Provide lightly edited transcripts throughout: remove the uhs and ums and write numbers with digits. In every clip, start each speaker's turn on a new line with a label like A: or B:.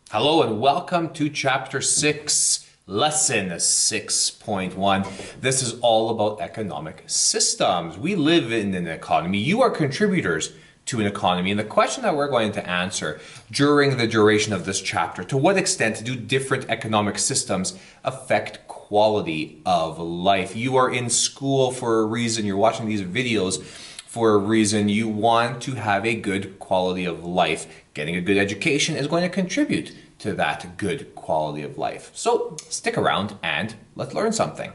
A: Hello and welcome to Chapter 6, Lesson 6.1. This is all about economic systems. We live in an economy. You are contributors to an economy. And the question that we're going to answer during the duration of this chapter, to what extent do different economic systems affect quality of life? You are in school for a reason. You're watching these videos for a reason. You want to have a good quality of life. Getting a good education is going to contribute to that good quality of life. So stick around and let's learn something.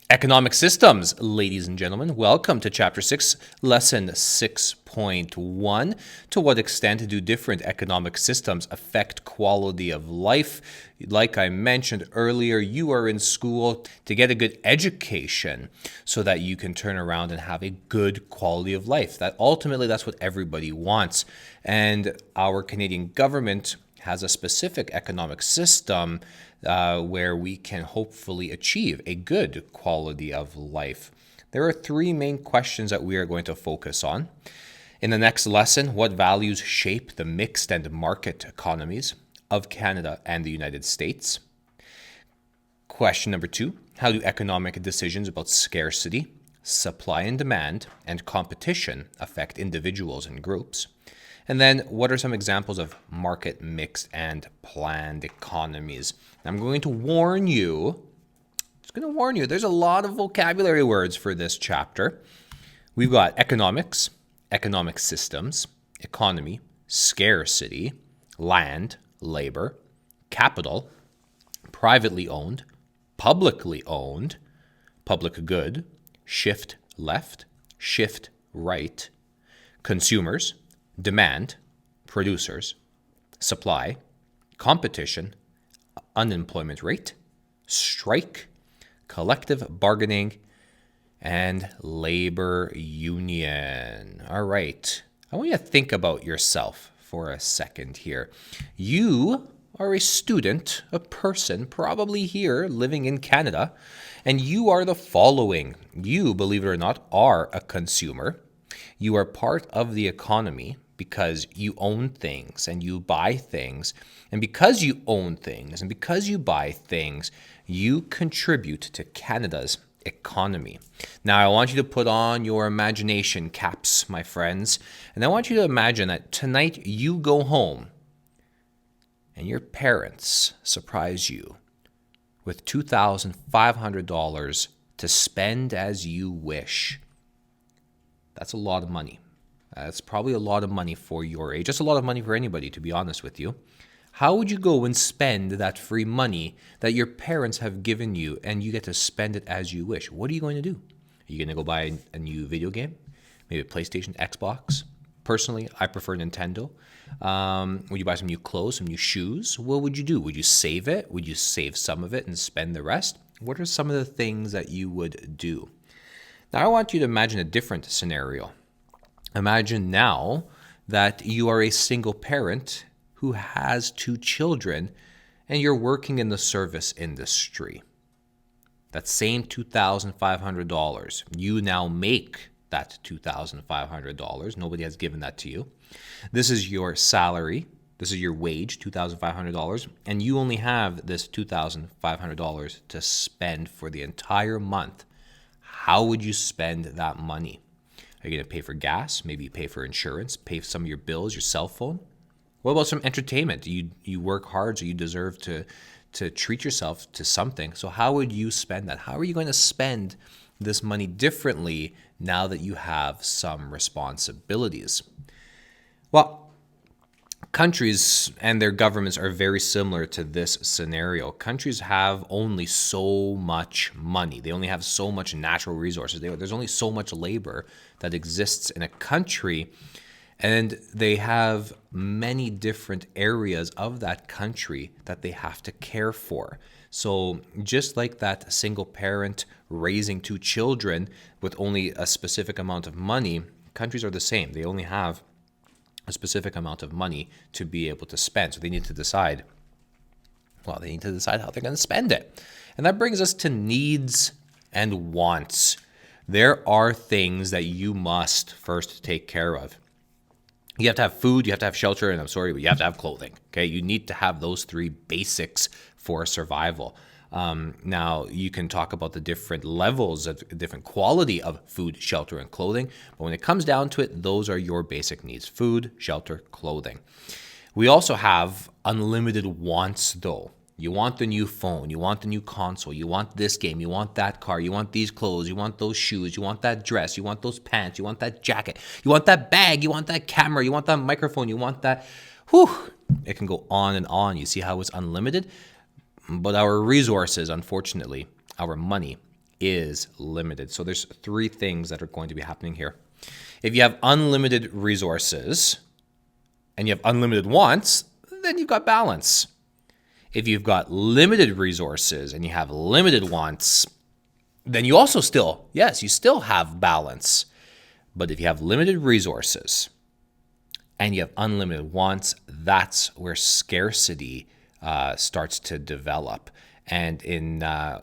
A: Economic systems, ladies and gentlemen. Welcome to Chapter 6, Lesson 6.1. To what extent do different economic systems affect quality of life? Like I mentioned earlier, you are in school to get a good education so that you can turn around and have a good quality of life. That's what everybody wants. And our Canadian government has a specific economic system where we can hopefully achieve a good quality of life. There are three main questions that we are going to focus on. In the next lesson, what values shape the mixed and market economies of Canada and the United States? Question number 2, how do economic decisions about scarcity, supply and demand, and competition affect individuals and groups? And then, what are some examples of market mixed and planned economies? I'm going to warn you, there's a lot of vocabulary words for this chapter. We've got economics, economic systems, economy, scarcity, land, labor, capital, privately owned, public good, shift left, shift right, consumers, demand, producers, supply, competition, unemployment rate, strike, collective bargaining, and labor union. All right. I want you to think about yourself for a second here. You are a student, a person, probably here living in Canada, and you are the following. You, believe it or not, are a consumer. You are part of the economy because you own things and you buy things. And because you own things and because you buy things, you contribute to Canada's economy. Now, I want you to put on your imagination caps, my friends. And I want you to imagine that tonight you go home and your parents surprise you with $2,500 to spend as you wish. That's a lot of money. That's probably a lot of money for your age. That's a lot of money for anybody, to be honest with you. How would you go and spend that free money that your parents have given you and you get to spend it as you wish? What are you going to do? Are you going to go buy a new video game? Maybe a PlayStation, Xbox? Personally, I prefer Nintendo. Would you buy some new clothes, some new shoes? What would you do? Would you save it? Would you save some of it and spend the rest? What are some of the things that you would do? Now, I want you to imagine a different scenario. Imagine now that you are a single parent who has 2 children and you're working in the service industry. That same $2,500, you now make that $2,500. Nobody has given that to you. This is your salary. This is your wage, $2,500, and you only have this $2,500 to spend for the entire month. How would you spend that money? Are you going to pay for gas? Maybe you pay for insurance, pay for some of your bills, your cell phone? What about some entertainment? You work hard, so you deserve to treat yourself to something. So how would you spend that? How are you going to spend this money differently now that you have some responsibilities? Well, countries and their governments are very similar to this scenario. Countries have only so much money. They only have so much natural resources. There's only so much labor that exists in a country, and they have many different areas of that country that they have to care for. So just like that single parent raising 2 children with only a specific amount of money, countries are the same. They only have a specific amount of money to be able to spend. So they need to decide, Well, they need to decide how they're going to spend it. And that brings us to needs and wants. There are things that you must first take care of. You have to have food, you have to have shelter, and I'm sorry, but you have to have clothing. Okay, you need to have those three basics for survival. Now, you can talk about the different levels of different quality of food, shelter, and clothing, but when it comes down to it, those are your basic needs: food, shelter, clothing. We also have unlimited wants, though. You want the new phone, you want the new console, you want this game, you want that car, you want these clothes, you want those shoes, you want that dress, you want those pants, you want that jacket, you want that bag, you want that camera, you want that microphone, you want that. It can go on and on. You see how it's unlimited? But our resources, unfortunately, our money is limited. So there's three things that are going to be happening here. If you have unlimited resources and you have unlimited wants, then you've got balance. If you've got limited resources and you have limited wants, then you also still have balance. But if you have limited resources and you have unlimited wants, that's where scarcity starts to develop. And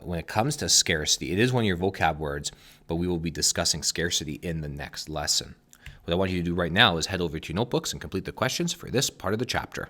A: when it comes to scarcity, it is one of your vocab words, but we will be discussing scarcity in the next lesson. What I want you to do right now is head over to your notebooks and complete the questions for this part of the chapter.